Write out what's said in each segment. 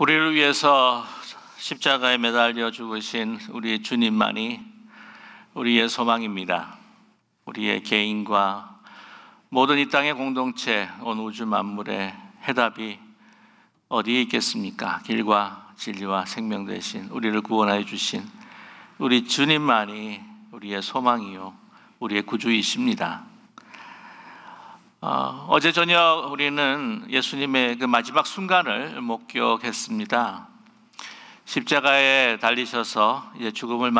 우리를 위해서 십자가에 매달려 죽으신 우리 주님만이 우리의 소망입니다. 우리의 개인과 모든 이 땅의 공동체, 온 우주 만물의 해답이 어디에 있겠습니까? 길과 진리와 생명 되신 우리를 구원하여 주신 우리 주님만이 우리의 소망이요 우리의 구주이십니다. 어제 저녁 우리는 예수님의 그 마지막 순간을 목격했습니다. 십자가에 달리셔서 이제 죽음을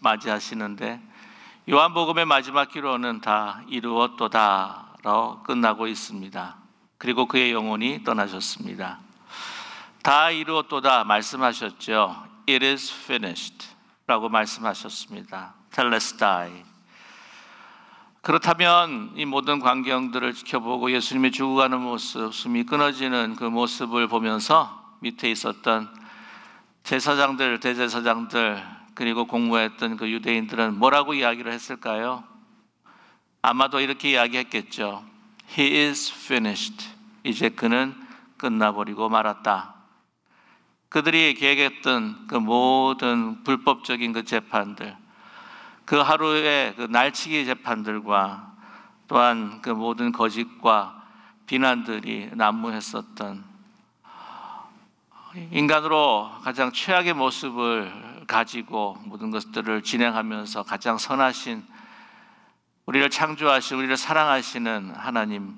맞이하시는데 요한복음의 마지막 기로는 다 이루었도다로 끝나고 있습니다. 그리고 그의 영혼이 떠나셨습니다. 다 이루었도다 말씀하셨죠. It is finished 라고 말씀하셨습니다. 텔레스타이. 그렇다면 이 모든 광경들을 지켜보고 예수님이 죽어가는 모습, 숨이 끊어지는 그 모습을 보면서 밑에 있었던 제사장들, 대제사장들 그리고 공무했던 그 유대인들은 뭐라고 이야기를 했을까요? 아마도 이렇게 이야기했겠죠. He is finished. 이제 그는 끝나버리고 말았다. 그들이 계획했던 그 모든 불법적인 그 재판들, 그 하루의 그 날치기 재판들과 또한 그 모든 거짓과 비난들이 난무했었던 인간으로 가장 최악의 모습을 가지고 모든 것들을 진행하면서 가장 선하신 우리를 창조하신 우리를 사랑하시는 하나님,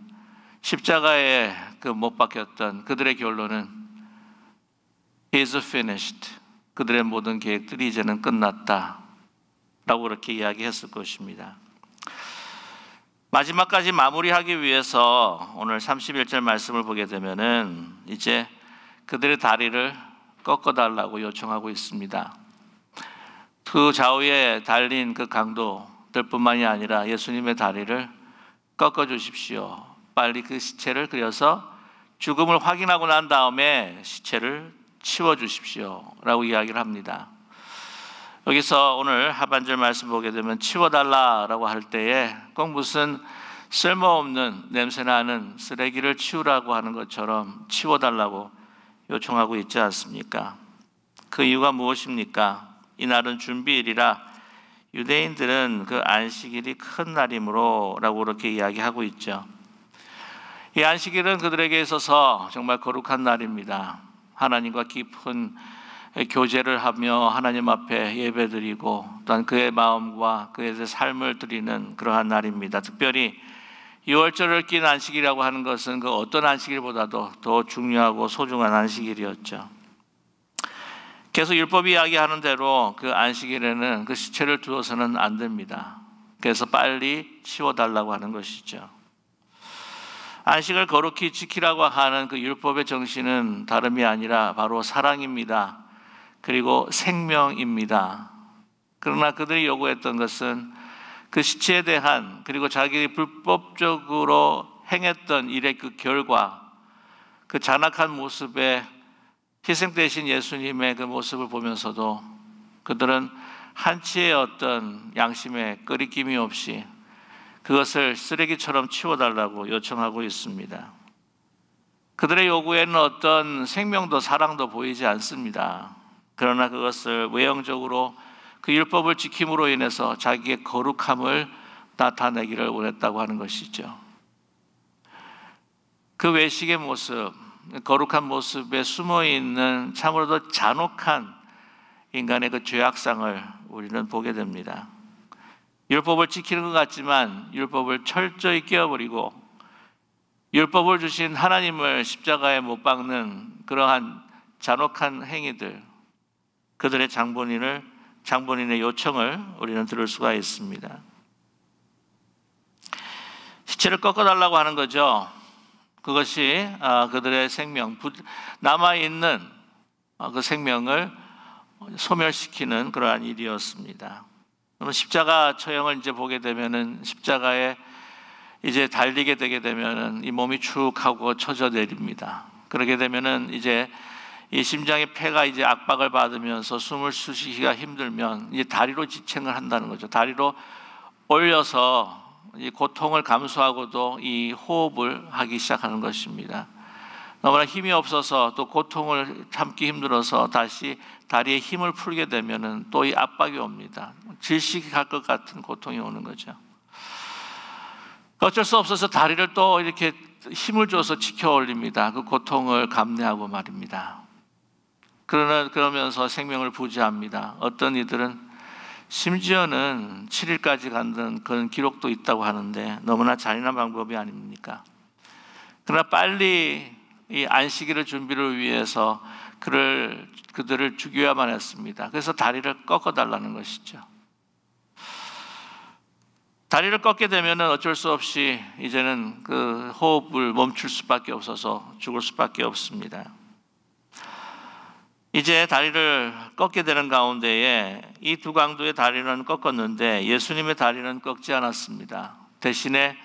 십자가에 그 못 박혔던 그들의 결론은 He is finished. 그들의 모든 계획들이 이제는 끝났다 라고 그렇게 이야기했을 것입니다. 마지막까지 마무리하기 위해서 오늘 31절 말씀을 보게 되면은 이제 그들의 다리를 꺾어달라고 요청하고 있습니다. 그 좌우에 달린 그 강도들 뿐만이 아니라 예수님의 다리를 꺾어주십시오. 빨리 그 시체를 그려서 죽음을 확인하고 난 다음에 시체를 치워주십시오 라고 이야기를 합니다. 여기서 오늘 하반절 말씀 보게 되면 치워달라라고 할 때에 꼭 무슨 쓸모없는 냄새나는 쓰레기를 치우라고 하는 것처럼 치워달라고 요청하고 있지 않습니까? 그 이유가 무엇입니까? 이날은 준비일이라 유대인들은 그 안식일이 큰 날이므로 라고 그렇게 이야기하고 있죠. 이 안식일은 그들에게 있어서 정말 거룩한 날입니다. 하나님과 깊은 교제를 하며 하나님 앞에 예배드리고 또한 그의 마음과 그의 삶을 드리는 그러한 날입니다. 특별히 유월절을 낀 안식이라고 하는 것은 그 어떤 안식일보다도 더 중요하고 소중한 안식일이었죠. 계속 율법이 이야기하는 대로 그 안식일에는 그 시체를 두어서는 안 됩니다. 그래서 빨리 치워달라고 하는 것이죠. 안식을 거룩히 지키라고 하는 그 율법의 정신은 다름이 아니라 바로 사랑입니다. 그리고 생명입니다. 그러나 그들이 요구했던 것은 그 시체에 대한 그리고 자기 불법적으로 행했던 일의 그 결과, 그 잔악한 모습에 희생되신 예수님의 그 모습을 보면서도 그들은 한치의 어떤 양심에 끄리낌이 없이 그것을 쓰레기처럼 치워달라고 요청하고 있습니다. 그들의 요구에는 어떤 생명도 사랑도 보이지 않습니다. 그러나 그것을 외형적으로 그 율법을 지킴으로 인해서 자기의 거룩함을 나타내기를 원했다고 하는 것이죠. 그 외식의 모습, 거룩한 모습에 숨어있는 참으로도 잔혹한 인간의 그 죄악상을 우리는 보게 됩니다. 율법을 지키는 것 같지만 율법을 철저히 깨어버리고 율법을 주신 하나님을 십자가에 못 박는 그러한 잔혹한 행위들, 그들의 장본인의 요청을 우리는 들을 수가 있습니다. 시체를 꺾어달라고 하는 거죠. 그것이 그들의 생명, 남아있는 그 생명을 소멸시키는 그러한 일이었습니다. 십자가 처형을 이제 보게 되면은 십자가에 이제 달리게 되게 되면은 이 몸이 축 하고 처져 내립니다. 그렇게 되면은 이제 이 심장의 폐가 이제 압박을 받으면서 숨을 쉬기가 힘들면 이제 다리로 지탱을 한다는 거죠. 다리로 올려서 이 고통을 감수하고도 이 호흡을 하기 시작하는 것입니다. 너무나 힘이 없어서 또 고통을 참기 힘들어서 다시 다리에 힘을 풀게 되면은 또 이 압박이 옵니다. 질식이 갈 것 같은 고통이 오는 거죠. 어쩔 수 없어서 다리를 또 이렇게 힘을 줘서 지켜 올립니다. 그 고통을 감내하고 말입니다. 그러면서 생명을 부지합니다. 어떤 이들은 심지어는 7일까지 간다는 그런 기록도 있다고 하는데 너무나 잔인한 방법이 아닙니까? 그러나 빨리 이 안식일의 준비를 위해서 그들을 죽여야만 했습니다. 그래서 다리를 꺾어달라는 것이죠. 다리를 꺾게 되면 어쩔 수 없이 이제는 그 호흡을 멈출 수밖에 없어서 죽을 수밖에 없습니다. 이제 다리를 꺾게 되는 가운데에 이 두 강도의 다리는 꺾었는데 예수님의 다리는 꺾지 않았습니다. 대신에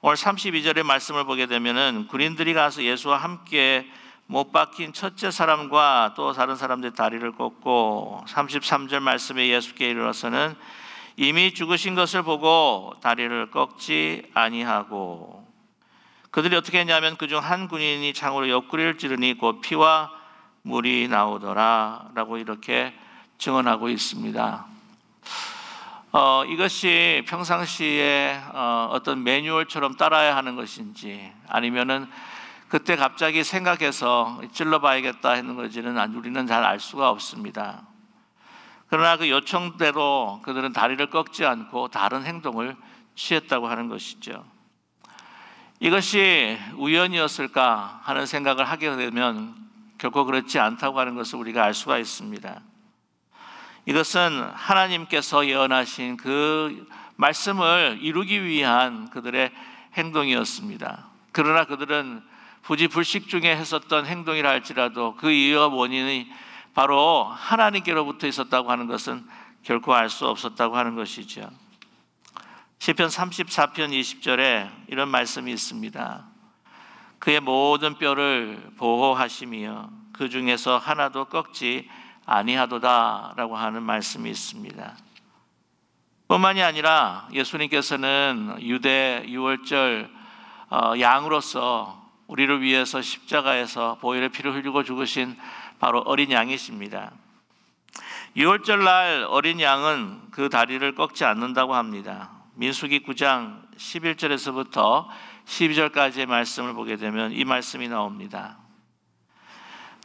오늘 32절의 말씀을 보게 되면은 군인들이 가서 예수와 함께 못 박힌 첫째 사람과 또 다른 사람들의 다리를 꺾고 33절 말씀에 예수께 이르러서는 이미 죽으신 것을 보고 다리를 꺾지 아니하고 그들이 어떻게 했냐면 그중 한 군인이 창으로 옆구리를 찌르니 곧 피와 물이 나오더라 라고 이렇게 증언하고 있습니다. 이것이 평상시에 어떤 매뉴얼처럼 따라야 하는 것인지 아니면은 그때 갑자기 생각해서 찔러봐야겠다 하는 건지는 우리는 잘 알 수가 없습니다. 그러나 그 요청대로 그들은 다리를 꺾지 않고 다른 행동을 취했다고 하는 것이죠. 이것이 우연이었을까 하는 생각을 하게 되면 결코 그렇지 않다고 하는 것을 우리가 알 수가 있습니다. 이것은 하나님께서 예언하신 그 말씀을 이루기 위한 그들의 행동이었습니다. 그러나 그들은 부지불식 중에 했었던 행동이라 할지라도 그 이유와 원인이 바로 하나님께로부터 있었다고 하는 것은 결코 알 수 없었다고 하는 것이죠. 시편 34편 20절에 이런 말씀이 있습니다. 그의 모든 뼈를 보호하시며 그 중에서 하나도 꺾지 아니하도다 라고 하는 말씀이 있습니다. 뿐만이 아니라 예수님께서는 유대 유월절 양으로서 우리를 위해서 십자가에서 보혈의 피를 흘리고 죽으신 바로 어린 양이십니다. 유월절 날 어린 양은 그 다리를 꺾지 않는다고 합니다. 민수기 9장 11절에서부터 12절까지의 말씀을 보게 되면 이 말씀이 나옵니다.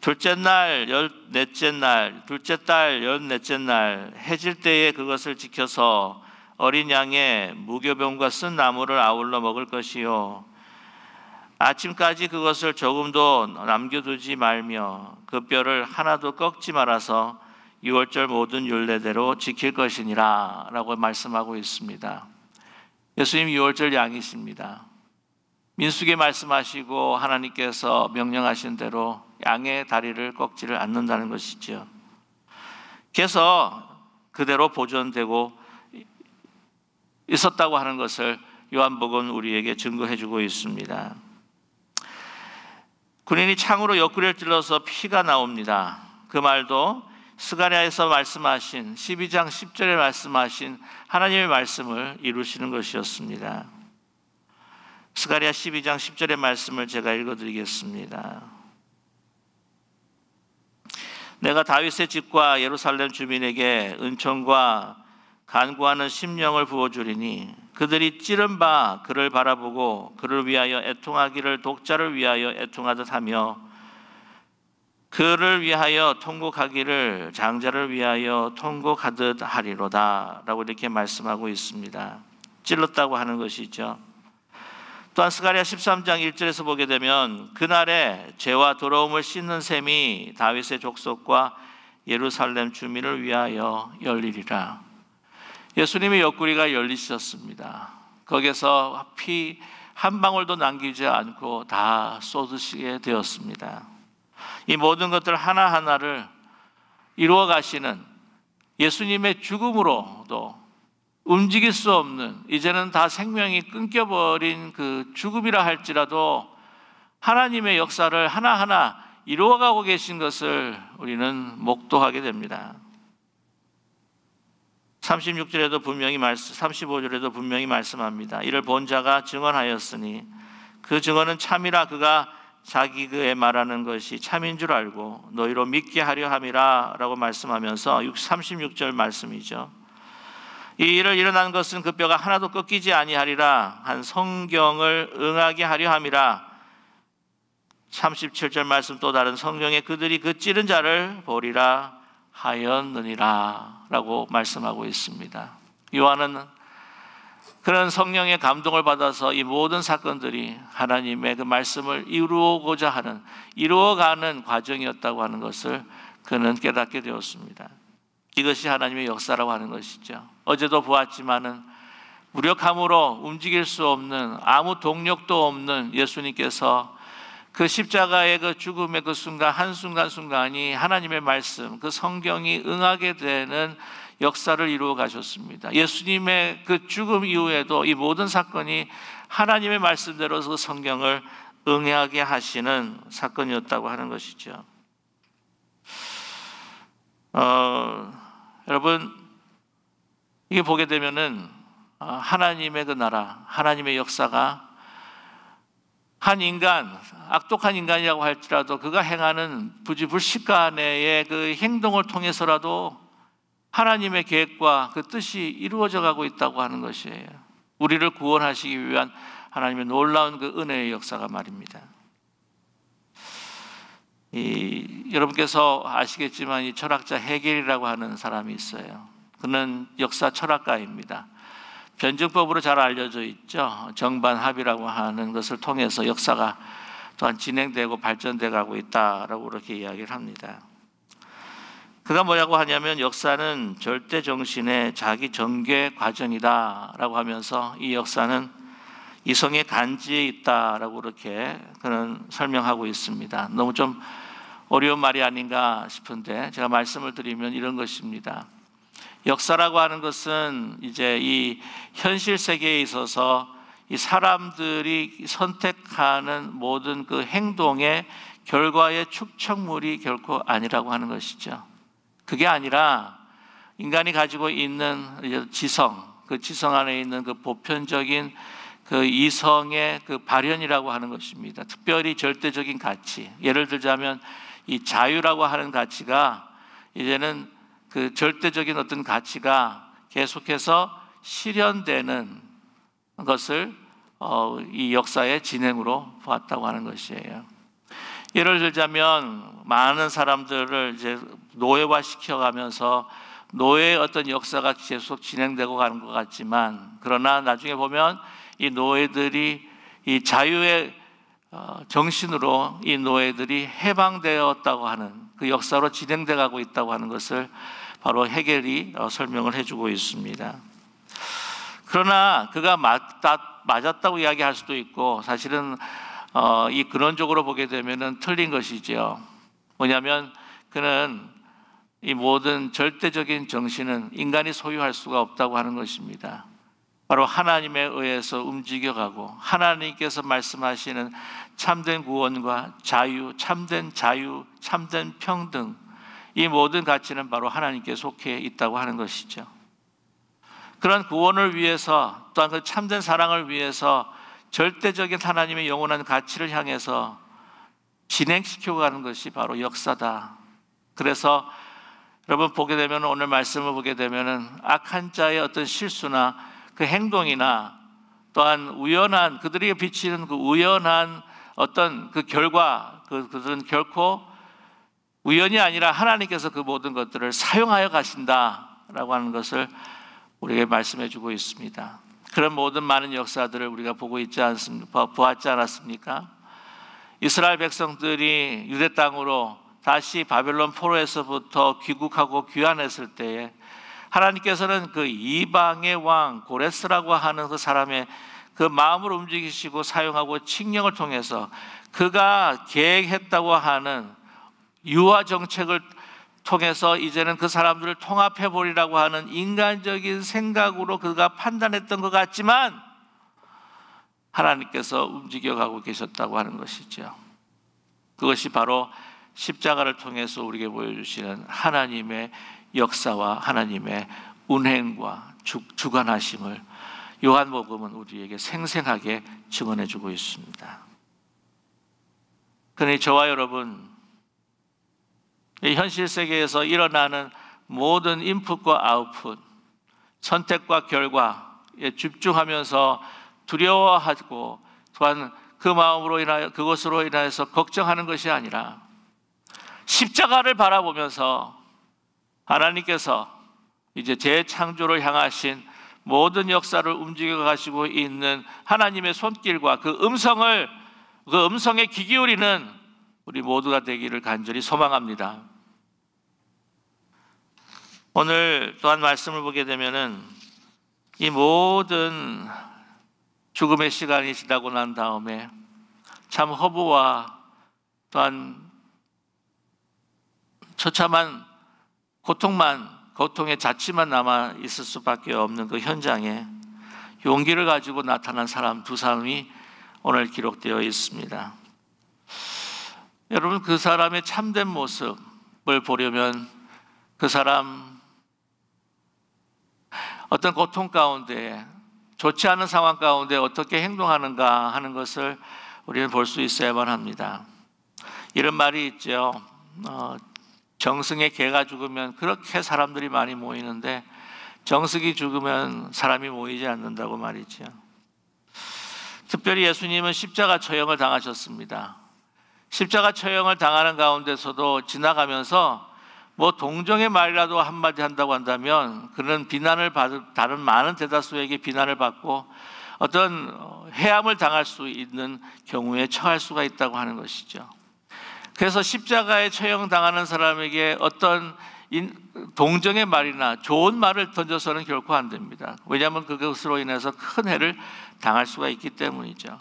둘째 날, 열넷째 날, 둘째 달, 열넷째 날 해질 때에 그것을 지켜서 어린 양의 무교병과 쓴 나무를 아울러 먹을 것이요 아침까지 그것을 조금도 남겨두지 말며 그 뼈를 하나도 꺾지 말아서 유월절 모든 율례대로 지킬 것이니라 라고 말씀하고 있습니다. 예수님 유월절 양이십니다. 민수기에 말씀하시고 하나님께서 명령하신 대로 양의 다리를 꺾지를 않는다는 것이죠. 그래서 그대로 보존되고 있었다고 하는 것을 요한복음 우리에게 증거해 주고 있습니다. 군인이 창으로 옆구리를 찔러서 피가 나옵니다. 그 말도 스가랴에서 말씀하신 12장 10절에 말씀하신 하나님의 말씀을 이루시는 것이었습니다. 스가랴 12장 10절의 말씀을 제가 읽어드리겠습니다. 내가 다윗의 집과 예루살렘 주민에게 은총과 간구하는 심령을 부어주리니 그들이 찌른 바 그를 바라보고 그를 위하여 애통하기를 독자를 위하여 애통하듯 하며 그를 위하여 통곡하기를 장자를 위하여 통곡하듯 하리로다 라고 이렇게 말씀하고 있습니다. 찔렀다고 하는 것이죠. 또한 스가랴 13장 1절에서 보게 되면 그날에 죄와 더러움을 씻는 셈이 다윗의 족속과 예루살렘 주민을 위하여 열리리라. 예수님의 옆구리가 열리셨습니다. 거기서 피 한 방울도 남기지 않고 다 쏟으시게 되었습니다. 이 모든 것들 하나하나를 이루어 가시는 예수님의 죽음으로도 움직일 수 없는 이제는 다 생명이 끊겨버린 그 죽음이라 할지라도 하나님의 역사를 하나하나 이루어가고 계신 것을 우리는 목도하게 됩니다. 36절에도 분명히 35절에도 분명히 말씀합니다. 이를 본 자가 증언하였으니 그 증언은 참이라 그가 자기 그에 말하는 것이 참인 줄 알고 너희로 믿게 하려 함이라 라고 말씀하면서 36절 말씀이죠. 이 일을 일어난 것은 그 뼈가 하나도 꺾이지 아니하리라 한 성경을 응하게 하려 함이라. 37절 말씀 또 다른 성경에 그들이 그 찌른 자를 보리라 하였느니라 라고 말씀하고 있습니다. 요한은 그런 성령의 감동을 받아서 이 모든 사건들이 하나님의 그 말씀을 이루어가는 과정이었다고 하는 것을 그는 깨닫게 되었습니다. 이것이 하나님의 역사라고 하는 것이죠. 어제도 보았지만은 무력함으로 움직일 수 없는 아무 동력도 없는 예수님께서 그 십자가의 그 죽음의 그 순간 한순간순간이 하나님의 말씀, 그 성경이 응하게 되는 역사를 이루어 가셨습니다. 예수님의 그 죽음 이후에도 이 모든 사건이 하나님의 말씀대로 그 성경을 응하게 하시는 사건이었다고 하는 것이죠. 여러분, 이게 보게 되면은 하나님의 그 나라, 하나님의 역사가 한 인간, 악독한 인간이라고 할지라도 그가 행하는 부지불식간의 그 행동을 통해서라도 하나님의 계획과 그 뜻이 이루어져 가고 있다고 하는 것이에요. 우리를 구원하시기 위한 하나님의 놀라운 그 은혜의 역사가 말입니다. 여러분께서 아시겠지만 이 철학자 헤겔이라고 하는 사람이 있어요. 그는 역사 철학가입니다. 변증법으로 잘 알려져 있죠. 정반합이라고 하는 것을 통해서 역사가 또한 진행되고 발전돼 가고 있다라고 그렇게 이야기를 합니다. 그가 뭐라고 하냐면 역사는 절대 정신의 자기 전개 과정이다라고 하면서 이 역사는 이성의 간지에 있다라고 그렇게 그는 설명하고 있습니다. 너무 좀 어려운 말이 아닌가 싶은데 제가 말씀을 드리면 이런 것입니다. 역사라고 하는 것은 이제 이 현실 세계에 있어서 이 사람들이 선택하는 모든 그 행동의 결과의 축적물이 결코 아니라고 하는 것이죠. 그게 아니라 인간이 가지고 있는 지성, 그 지성 안에 있는 그 보편적인 그 이성의 그 발현이라고 하는 것입니다. 특별히 절대적인 가치. 예를 들자면 이 자유라고 하는 가치가 이제는 그 절대적인 어떤 가치가 계속해서 실현되는 것을 이 역사의 진행으로 보았다고 하는 것이에요. 예를 들자면 많은 사람들을 이제 노예화 시켜가면서 노예의 어떤 역사가 계속 진행되고 가는 것 같지만 그러나 나중에 보면 이 노예들이 이 자유의 정신으로 이 노예들이 해방되었다고 하는 그 역사로 진행돼 가고 있다고 하는 것을 바로 헤겔이 설명을 해주고 있습니다. 그러나 그가 맞았다고 이야기할 수도 있고 사실은 이 근원적으로 보게 되면은 틀린 것이죠. 뭐냐면 그는 이 모든 절대적인 정신은 인간이 소유할 수가 없다고 하는 것입니다. 바로 하나님에 의해서 움직여가고 하나님께서 말씀하시는 참된 구원과 자유, 참된 평등 이 모든 가치는 바로 하나님께 속해 있다고 하는 것이죠. 그런 구원을 위해서 또한 그 참된 사랑을 위해서 절대적인 하나님의 영원한 가치를 향해서 진행시켜 가는 것이 바로 역사다. 그래서 여러분 보게 되면 오늘 말씀을 보게 되면은 악한 자의 어떤 실수나 그 행동이나 또한 우연한 그들이 비치는 그 우연한 어떤 그 결과 그들은 결코 우연이 아니라 하나님께서 그 모든 것들을 사용하여 가신다라고 하는 것을 우리에게 말씀해 주고 있습니다. 그런 모든 많은 역사들을 우리가 보았지 않았습니까? 이스라엘 백성들이 유대 땅으로 다시 바벨론 포로에서부터 귀국하고 귀환했을 때에 하나님께서는 그 이방의 왕 고레스라고 하는 그 사람의 그 마음을 움직이시고 사용하고 칙령을 통해서 그가 계획했다고 하는 유화 정책을 통해서 이제는 그 사람들을 통합해 보리라고 하는 인간적인 생각으로 그가 판단했던 것 같지만 하나님께서 움직여가고 계셨다고 하는 것이죠. 그것이 바로 십자가를 통해서 우리에게 보여주시는 하나님의 역사와 하나님의 운행과 주관하심을 요한복음은 우리에게 생생하게 증언해주고 있습니다. 그러니 저와 여러분, 이 현실 세계에서 일어나는 모든 인풋과 아웃풋, 선택과 결과에 집중하면서 두려워하고 또한 그 마음으로 인하여 그것으로 인하여서 걱정하는 것이 아니라 십자가를 바라보면서 하나님께서 이제 재창조를 향하신 모든 역사를 움직여 가시고 있는 하나님의 손길과 그 음성에 귀 기울이는 우리 모두가 되기를 간절히 소망합니다. 오늘 또한 말씀을 보게 되면은 이 모든 죽음의 시간이 지나고 난 다음에 참 허무와 또한 처참한 고통의 자취만 남아 있을 수밖에 없는 그 현장에 용기를 가지고 나타난 사람 두 사람이 오늘 기록되어 있습니다. 여러분, 그 사람의 참된 모습을 보려면 그 사람 어떤 고통 가운데, 좋지 않은 상황 가운데 어떻게 행동하는가 하는 것을 우리는 볼 수 있어야만 합니다. 이런 말이 있죠. 정승의 개가 죽으면 그렇게 사람들이 많이 모이는데 정승이 죽으면 사람이 모이지 않는다고 말이죠. 특별히 예수님은 십자가 처형을 당하셨습니다. 십자가 처형을 당하는 가운데서도 지나가면서 뭐 동정의 말이라도 한마디 한다고 한다면 그는 비난을 받을, 다른 많은 대다수에게 비난을 받고 어떤 해함을 당할 수 있는 경우에 처할 수가 있다고 하는 것이죠. 그래서 십자가에 처형당하는 사람에게 어떤 동정의 말이나 좋은 말을 던져서는 결코 안 됩니다. 왜냐하면 그것으로 인해서 큰 해를 당할 수가 있기 때문이죠.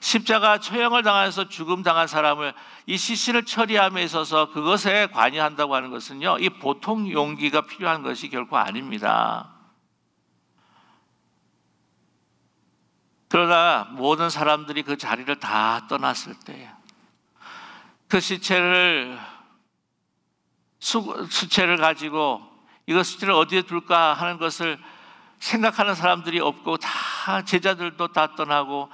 십자가 처형을 당해서 죽음 당한 사람을 이 시신을 처리함에 있어서 그것에 관여한다고 하는 것은요, 이 보통 용기가 필요한 것이 결코 아닙니다. 그러나 모든 사람들이 그 자리를 다 떠났을 때 그 수체를 가지고 이거 수체를 어디에 둘까 하는 것을 생각하는 사람들이 없고 다 제자들도 다 떠나고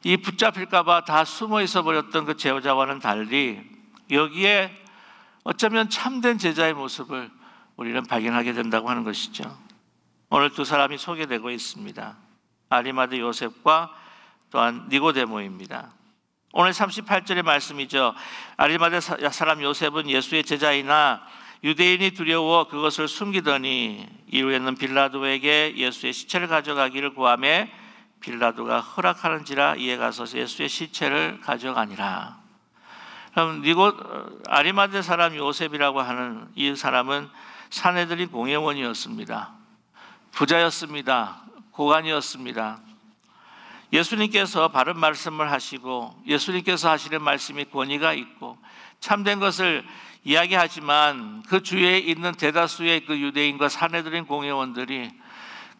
이 붙잡힐까 봐 다 숨어 있어 버렸던 그 제자와는 달리 여기에 어쩌면 참된 제자의 모습을 우리는 발견하게 된다고 하는 것이죠. 오늘 두 사람이 소개되고 있습니다. 아리마대 요셉과 또한 니고데모입니다. 오늘 38절의 말씀이죠. 아리마대 사람 요셉은 예수의 제자이나 유대인이 두려워 그것을 숨기더니 이후에는 빌라도에게 예수의 시체를 가져가기를 구하며 빌라도가 허락하는지라 이에 가서 예수의 시체를 가져가니라. 그럼 아리마대 사람 요셉이라고 하는 이 사람은 사내들인 공회원이었습니다. 부자였습니다. 고관이었습니다. 예수님께서 바른 말씀을 하시고 예수님께서 하시는 말씀이 권위가 있고 참된 것을 이야기하지만 그 주위에 있는 대다수의 그 유대인과 사내들인 공회원들이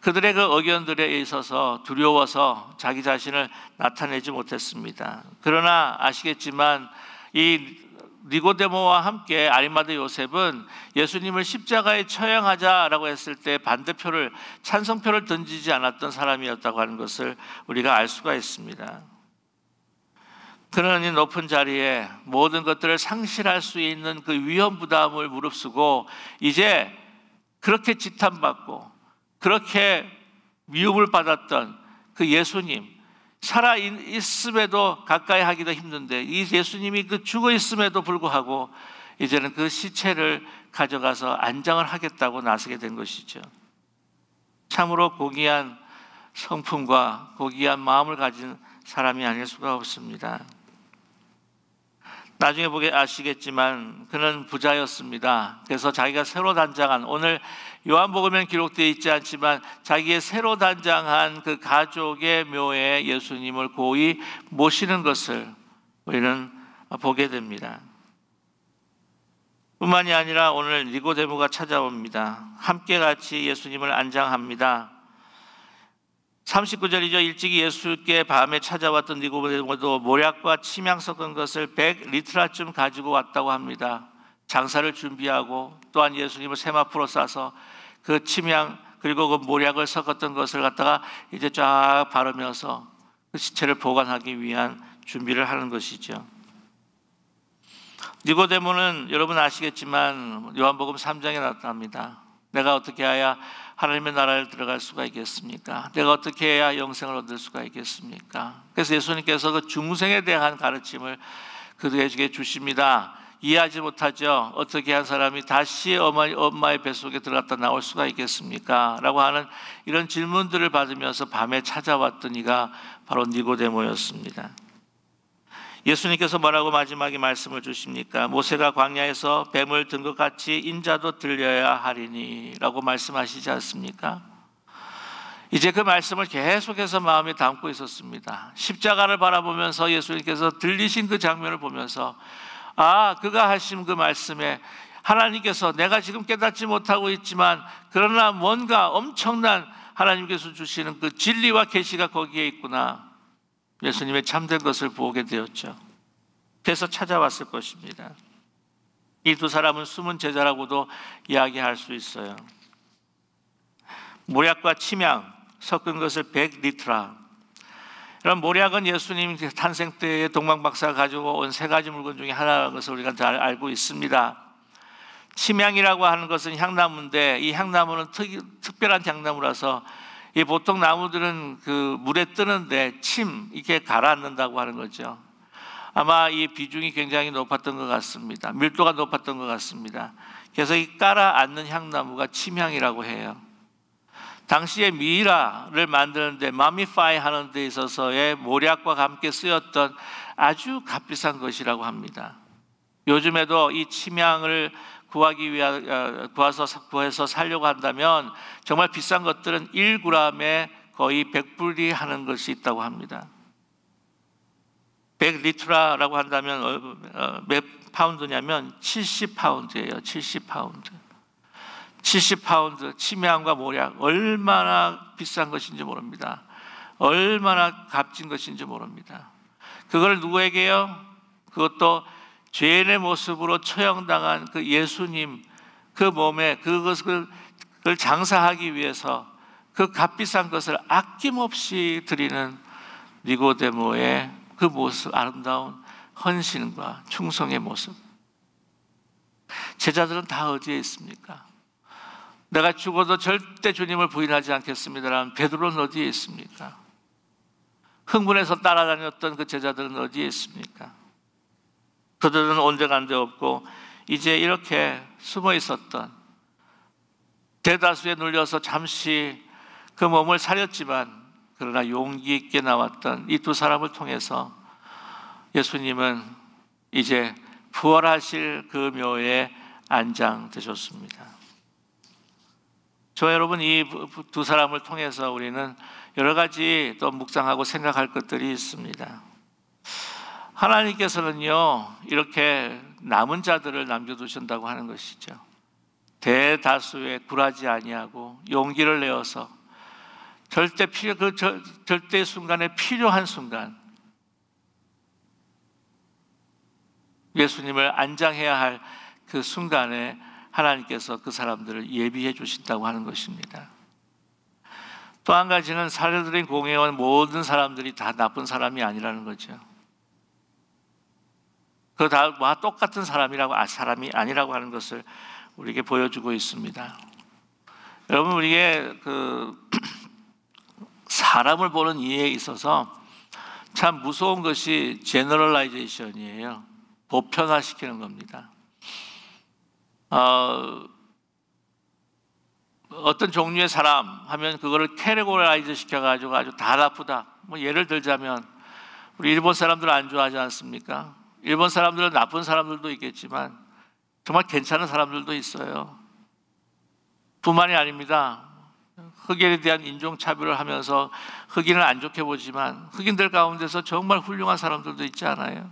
그들의 그 의견들에 있어서 두려워서 자기 자신을 나타내지 못했습니다. 그러나 아시겠지만 이 니고데모와 함께 아리마대 요셉은 예수님을 십자가에 처형하자라고 했을 때 반대표를, 찬성표를 던지지 않았던 사람이었다고 하는 것을 우리가 알 수가 있습니다. 그는 이 높은 자리에 모든 것들을 상실할 수 있는 그 위험 부담을 무릅쓰고 이제 그렇게 지탄받고 그렇게 미움을 받았던 그 예수님, 살아 있음에도 가까이 하기도 힘든데 이 예수님이 그 죽어 있음에도 불구하고 이제는 그 시체를 가져가서 안장을 하겠다고 나서게 된 것이죠. 참으로 고귀한 성품과 고귀한 마음을 가진 사람이 아닐 수가 없습니다. 나중에 보게 아시겠지만 그는 부자였습니다. 그래서 자기가 새로 단장한, 오늘 요한복음에는 기록되어 있지 않지만 자기의 새로 단장한 그 가족의 묘에 예수님을 고이 모시는 것을 우리는 보게 됩니다. 뿐만이 아니라 오늘 니고데모가 찾아옵니다. 함께 같이 예수님을 안장합니다. 39절이죠. 일찍이 예수께 밤에 찾아왔던 니고데모도 모략과 침향 섞은 것을 100리트라쯤 가지고 왔다고 합니다. 장사를 준비하고 또한 예수님을 세마포로 싸서 그 침향 그리고 그 모략을 섞었던 것을 갖다가 이제 쫙 바르면서 그 시체를 보관하기 위한 준비를 하는 것이죠. 니고데모는 여러분 아시겠지만 요한복음 3장에 나타납니다. 내가 어떻게 해야 하나님의 나라를 들어갈 수가 있겠습니까? 내가 어떻게 해야 영생을 얻을 수가 있겠습니까? 그래서 예수님께서 그 중생에 대한 가르침을 그들에게 주십니다. 이해하지 못하죠. 어떻게 한 사람이 다시 엄마의 뱃속에 들어갔다 나올 수가 있겠습니까? 라고 하는 이런 질문들을 받으면서 밤에 찾아왔던 이가 바로 니고데모였습니다. 예수님께서 뭐라고 마지막에 말씀을 주십니까? 모세가 광야에서 뱀을 든 것 같이 인자도 들려야 하리니 라고 말씀하시지 않습니까? 이제 그 말씀을 계속해서 마음에 담고 있었습니다. 십자가를 바라보면서 예수님께서 들리신 그 장면을 보면서 그가 하신 그 말씀에 하나님께서 내가 지금 깨닫지 못하고 있지만 그러나 뭔가 엄청난 하나님께서 주시는 그 진리와 계시가 거기에 있구나. 예수님의 참된 것을 보게 되었죠. 그래서 찾아왔을 것입니다. 이 두 사람은 숨은 제자라고도 이야기할 수 있어요. 모략과 침향 섞은 것을 백리트라. 이런 모략은 예수님 탄생 때에 동방박사가 가지고 온 세 가지 물건 중에 하나라는 것을 우리가 잘 알고 있습니다. 침향이라고 하는 것은 향나무인데 이 향나무는 특별한 향나무라서 이 보통 나무들은 그 물에 뜨는데 이렇게 가라앉는다고 하는 거죠. 아마 이 비중이 굉장히 높았던 것 같습니다. 밀도가 높았던 것 같습니다. 그래서 이 깔아앉는 향나무가 침향이라고 해요. 당시에 미이라를 만드는데 마미파이 하는 데 있어서의 모략과 함께 쓰였던 아주 값비싼 것이라고 합니다. 요즘에도 이 침향을 구해서 살려고 한다면 정말 비싼 것들은 1g에 거의 100불이 하는 것이 있다고 합니다. 100리트라라고 한다면 몇 파운드냐면 70파운드예요. 70파운드. 70파운드 침향과 모략 얼마나 비싼 것인지 모릅니다. 얼마나 값진 것인지 모릅니다. 그걸 누구에게요? 그것도 죄인의 모습으로 처형당한 그 예수님 그 몸에 그것을 장사하기 위해서 그 값비싼 것을 아낌없이 드리는 니고데모의 그 모습, 아름다운 헌신과 충성의 모습. 제자들은 다 어디에 있습니까? 내가 죽어도 절대 주님을 부인하지 않겠습니다라는 베드로는 어디에 있습니까? 흥분해서 따라다녔던 그 제자들은 어디에 있습니까? 그들은 온데간데 없고 이제 이렇게 숨어 있었던 대다수에 눌려서 잠시 그 몸을 사렸지만 그러나 용기 있게 나왔던 이 두 사람을 통해서 예수님은 이제 부활하실 그 묘에 안장되셨습니다. 저 여러분 이 두 사람을 통해서 우리는 여러 가지 또 묵상하고 생각할 것들이 있습니다. 하나님께서는요 이렇게 남은 자들을 남겨두신다고 하는 것이죠. 대다수의 굴하지 아니하고 용기를 내어서 절대 순간에 필요한 순간 예수님을 안장해야 할 그 순간에 하나님께서 그 사람들을 예비해 주신다고 하는 것입니다. 또 한 가지는 사례들인 공회원 모든 사람들이 다 나쁜 사람이 아니라는 거죠. 그 다와 똑같은 사람이 아니라고 하는 것을 우리에게 보여주고 있습니다. 여러분 우리의 그 사람을 보는 이해에 있어서 참 무서운 것이 제너럴라이제이션이에요. 보편화시키는 겁니다. 어떤 종류의 사람 하면 그거를 캐테고라이즈 시켜가지고 아주 다 나쁘다. 뭐 예를 들자면 우리 일본 사람들 안 좋아하지 않습니까? 일본 사람들은 나쁜 사람들도 있겠지만 정말 괜찮은 사람들도 있어요. 뿐만이 아닙니다. 흑인에 대한 인종차별을 하면서 흑인을 안 좋게 보지만 흑인들 가운데서 정말 훌륭한 사람들도 있지 않아요?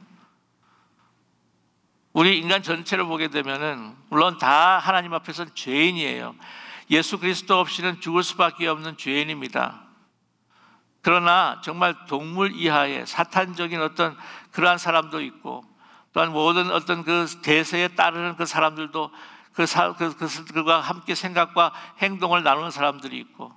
우리 인간 전체를 보게 되면은 물론 다 하나님 앞에서는 죄인이에요. 예수 그리스도 없이는 죽을 수밖에 없는 죄인입니다. 그러나 정말 동물 이하의 사탄적인 어떤 그러한 사람도 있고 또한 모든 어떤 그 대세에 따르는 그 사람들도 그와 함께 생각과 행동을 나누는 사람들이 있고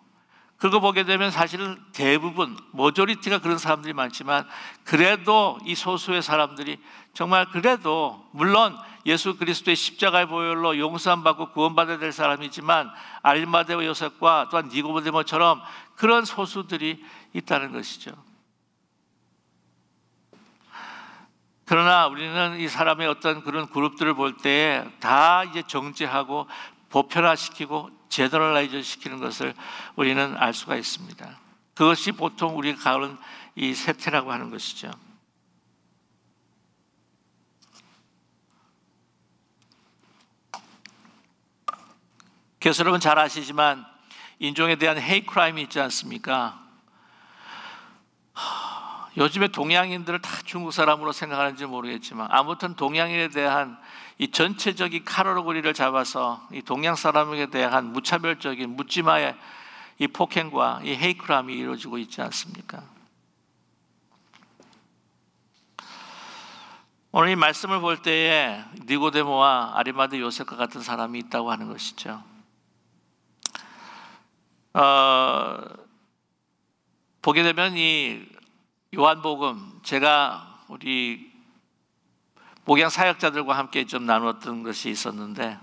그거 보게 되면 사실은 대부분 머저리티가 그런 사람들이 많지만, 그래도 이 소수의 사람들이 정말 그래도 물론 예수 그리스도의 십자가의 보혈로 용서함 받고 구원받아야 될 사람이지만, 아리마대와 요셉과 또한 니고데모처럼 그런 소수들이 있다는 것이죠. 그러나 우리는 이 사람의 어떤 그런 그룹들을 볼 때에 다 이제 정죄하고 보편화시키고 제너럴라이즈 시키는 것을 우리는 알 수가 있습니다. 그것이 보통 우리가 가는 이 세태라고 하는 것이죠. 그래서 여러분 잘 아시지만 인종에 대한 헤이트 크라임이 있지 않습니까? 요즘에 동양인들을 다 중국 사람으로 생각하는지 모르겠지만, 아무튼 동양인에 대한 이 전체적인 카테고리를 잡아서 이 동양 사람에게 대한 무차별적인 묻지마의 이 폭행과 이 헤이트 크라임이 이루어지고 있지 않습니까? 오늘 이 말씀을 볼 때에 니고데모와 아리마대 요셉과 같은 사람이 있다고 하는 것이죠. 보게 되면 이 요한복음, 제가 우리 목양 사역자들과 함께 좀 나누었던 것이 있었는데,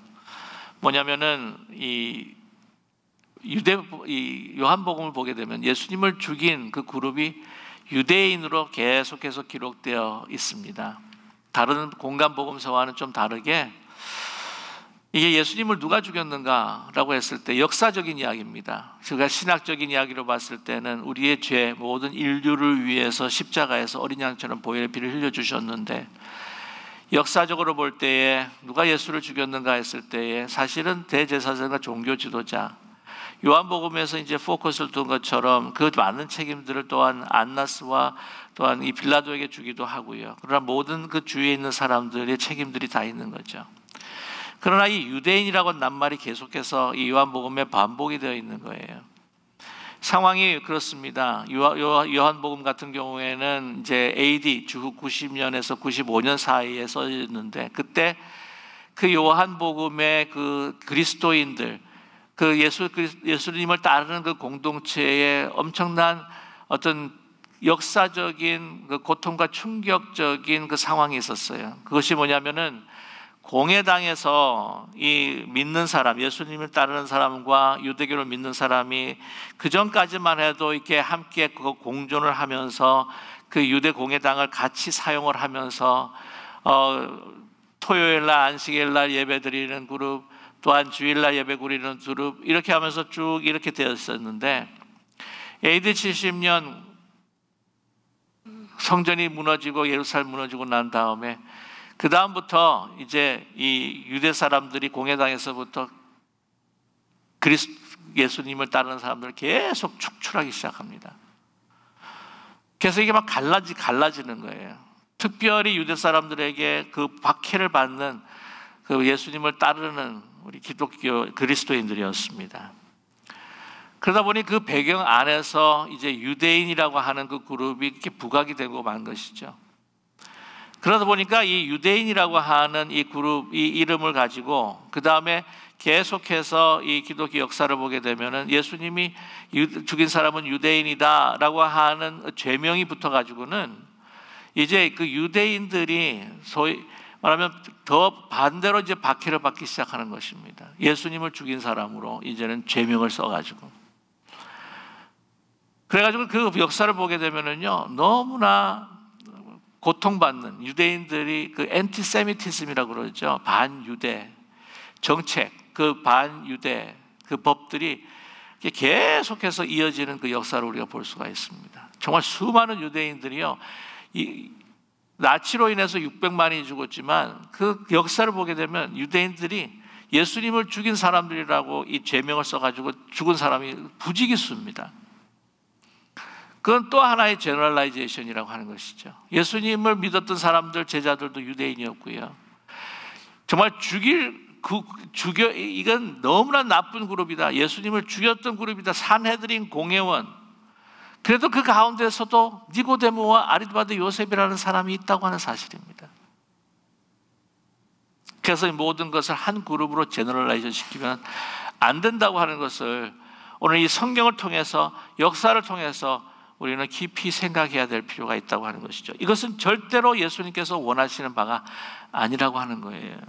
뭐냐면은 이 요한복음을 보게 되면 예수님을 죽인 그 그룹이 유대인으로 계속해서 기록되어 있습니다. 다른 공간 복음서와는 좀 다르게 이게 예수님을 누가 죽였는가라고 했을 때 역사적인 이야기입니다. 그러니까 신학적인 이야기로 봤을 때는 우리의 죄, 모든 인류를 위해서 십자가에서 어린 양처럼 보혈의 피를 흘려주셨는데, 역사적으로 볼 때에 누가 예수를 죽였는가 했을 때에 사실은 대제사장과 종교 지도자, 요한복음에서 이제 포커스를 둔 것처럼 그 많은 책임들을 또한 안나스와 또한 이 빌라도에게 주기도 하고요. 그러나 모든 그 주위에 있는 사람들의 책임들이 다 있는 거죠. 그러나 이 유대인이라고 낱말이 계속해서 이 요한복음에 반복이 되어 있는 거예요. 상황이 그렇습니다. 요한복음 같은 경우에는 이제 AD 주후 90년에서 95년 사이에 써졌는데, 그때 그 요한복음의 그 그리스도인들, 그 예수님을 따르는 그 공동체에 엄청난 어떤 역사적인 그 고통과 충격적인 그 상황이 있었어요. 그것이 뭐냐면은 공회당에서 이 믿는 사람, 예수님을 따르는 사람과 유대교를 믿는 사람이 그 전까지만 해도 이렇게 함께 그 공존을 하면서 그 유대 공회당을 같이 사용을 하면서 토요일 날, 안식일 날 예배 드리는 그룹, 또한 주일 날 예배 드리는 그룹, 이렇게 하면서 쭉 이렇게 되었었는데, AD 70년 성전이 무너지고 예루살렘 무너지고 난 다음에 그 다음부터 이제 이 유대 사람들이 공회당에서부터 예수님을 따르는 사람들을 계속 축출하기 시작합니다. 그래서 이게 막 갈라지는 거예요. 특별히 유대 사람들에게 그 박해를 받는 그 예수님을 따르는 우리 기독교 그리스도인들이었습니다. 그러다 보니 그 배경 안에서 이제 유대인이라고 하는 그 그룹이 이렇게 부각이 되고 만 것이죠. 그러다 보니까 이 유대인이라고 하는 이 그룹, 이 이름을 가지고 그 다음에 계속해서 이 기독교 역사를 보게 되면은 예수님이 죽인 사람은 유대인이다라고 하는 죄명이 붙어가지고는 이제 그 유대인들이 소위 말하면 더 반대로 이제 박해를 받기 시작하는 것입니다. 예수님을 죽인 사람으로 이제는 죄명을 써가지고. 그래가지고 그 역사를 보게 되면은요, 너무나 고통받는 유대인들이 그 엔티세미티즘이라고 그러죠. 반유대 정책, 그 반유대 그 법들이 계속해서 이어지는 그 역사를 우리가 볼 수가 있습니다. 정말 수많은 유대인들이요, 이 나치로 인해서 600만이 죽었지만 그 역사를 보게 되면 유대인들이 예수님을 죽인 사람들이라고 이 죄명을 써가지고 죽은 사람이 부지기수입니다. 그건 또 하나의 제너럴라이제이션이라고 하는 것이죠. 예수님을 믿었던 사람들, 제자들도 유대인이었고요. 정말 이건 너무나 나쁜 그룹이다. 예수님을 죽였던 그룹이다. 산헤드린 공회원. 그래도 그 가운데서도 니고데모와 아리마대 요셉이라는 사람이 있다고 하는 사실입니다. 그래서 이 모든 것을 한 그룹으로 제너럴라이즈 시키면 안 된다고 하는 것을 오늘 이 성경을 통해서, 역사를 통해서 우리는 깊이 생각해야 될 필요가 있다고 하는 것이죠. 이것은 절대로 예수님께서 원하시는 바가 아니라고 하는 거예요.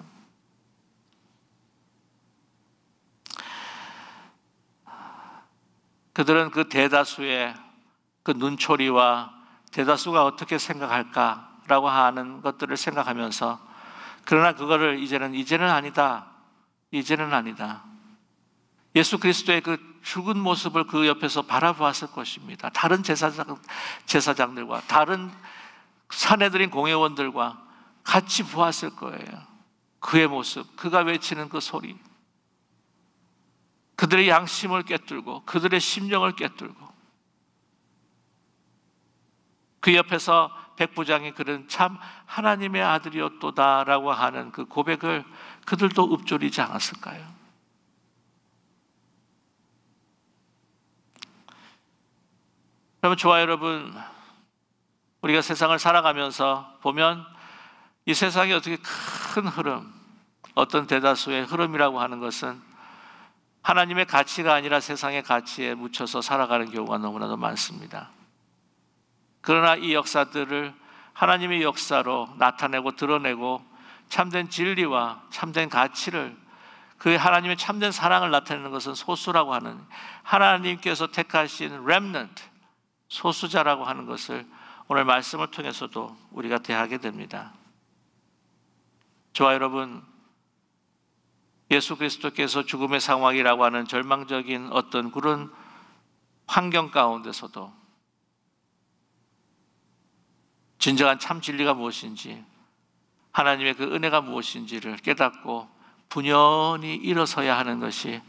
그들은 그 대다수의 그 눈초리와 대다수가 어떻게 생각할까라고 하는 것들을 생각하면서, 그러나 그거를 이제는 아니다. 이제는 아니다. 예수 그리스도의 그 죽은 모습을 그 옆에서 바라보았을 것입니다. 다른 제사장들과 다른 사내들인 공회원들과 같이 보았을 거예요. 그의 모습, 그가 외치는 그 소리, 그들의 양심을 깨뚫고 그들의 심령을 깨뚫고, 그 옆에서 백부장이 그는 참 하나님의 아들이었도다라고 하는 그 고백을 그들도 읊조리지 않았을까요? 여러분, 저와 여러분, 우리가 세상을 살아가면서 보면 이 세상이 어떻게 큰 흐름, 어떤 대다수의 흐름이라고 하는 것은 하나님의 가치가 아니라 세상의 가치에 묻혀서 살아가는 경우가 너무나도 많습니다. 그러나 이 역사들을 하나님의 역사로 나타내고 드러내고 참된 진리와 참된 가치를, 그 하나님의 참된 사랑을 나타내는 것은 소수라고 하는, 하나님께서 택하신 remnant, 소수자라고 하는 것을 오늘 말씀을 통해서도 우리가 대하게 됩니다. 저와 여러분, 예수 그리스도께서 죽음의 상황이라고 하는 절망적인 어떤 그런 환경 가운데서도 진정한 참 진리가 무엇인지, 하나님의 그 은혜가 무엇인지를 깨닫고 분연히 일어서야 하는 것이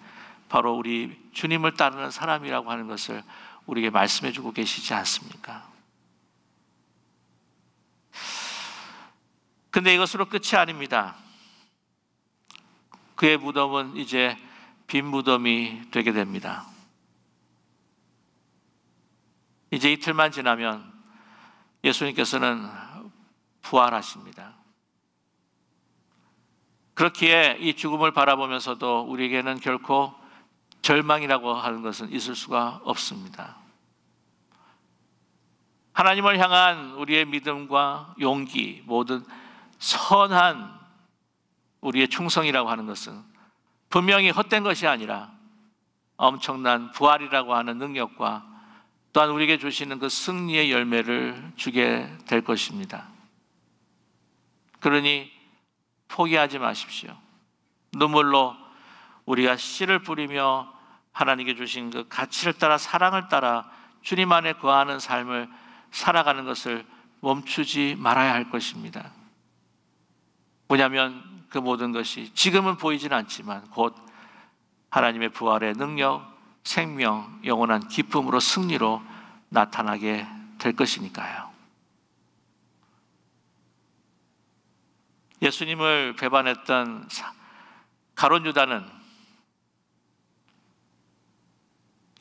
바로 우리 주님을 따르는 사람이라고 하는 것을 우리에게 말씀해 주고 계시지 않습니까? 근데 이것으로 끝이 아닙니다. 그의 무덤은 이제 빈 무덤이 되게 됩니다. 이제 이틀만 지나면 예수님께서는 부활하십니다. 그렇기에 이 죽음을 바라보면서도 우리에게는 결코 절망이라고 하는 것은 있을 수가 없습니다. 하나님을 향한 우리의 믿음과 용기, 모든 선한 우리의 충성이라고 하는 것은 분명히 헛된 것이 아니라 엄청난 부활이라고 하는 능력과 또한 우리에게 주시는 그 승리의 열매를 주게 될 것입니다. 그러니 포기하지 마십시오. 눈물로 우리가 씨를 뿌리며 하나님께 주신 그 가치를 따라, 사랑을 따라 주님 안에 거하는 삶을 살아가는 것을 멈추지 말아야 할 것입니다. 왜냐하면 그 모든 것이 지금은 보이진 않지만 곧 하나님의 부활의 능력, 생명, 영원한 기쁨으로, 승리로 나타나게 될 것이니까요. 예수님을 배반했던 가룟 유다는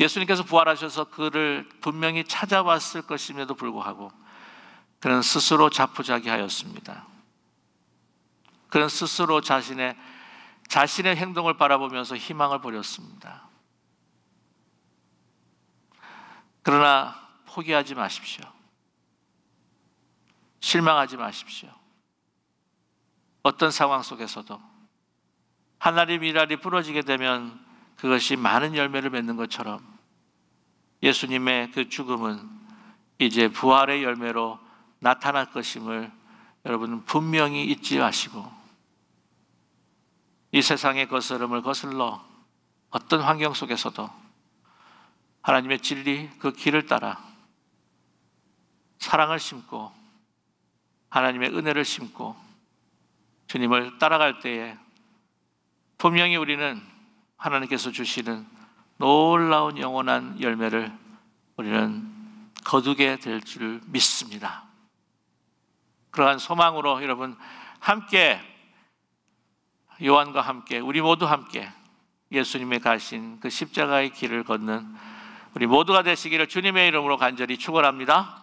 예수님께서 부활하셔서 그를 분명히 찾아왔을 것임에도 불구하고 그는 스스로 자포자기하였습니다. 그는 스스로 자신의 행동을 바라보면서 희망을 버렸습니다. 그러나 포기하지 마십시오. 실망하지 마십시오. 어떤 상황 속에서도 하나님의 미랄이 부러지게 되면 그것이 많은 열매를 맺는 것처럼 예수님의 그 죽음은 이제 부활의 열매로 나타날 것임을 여러분은 분명히 잊지 마시고, 이 세상의 거스름을 거슬러 어떤 환경 속에서도 하나님의 진리, 그 길을 따라 사랑을 심고 하나님의 은혜를 심고 주님을 따라갈 때에 분명히 우리는 하나님께서 주시는 놀라운 영원한 열매를 우리는 거두게 될 줄 믿습니다. 그러한 소망으로 여러분 함께, 요한과 함께, 우리 모두 함께 예수님의 가신 그 십자가의 길을 걷는 우리 모두가 되시기를 주님의 이름으로 간절히 축원합니다.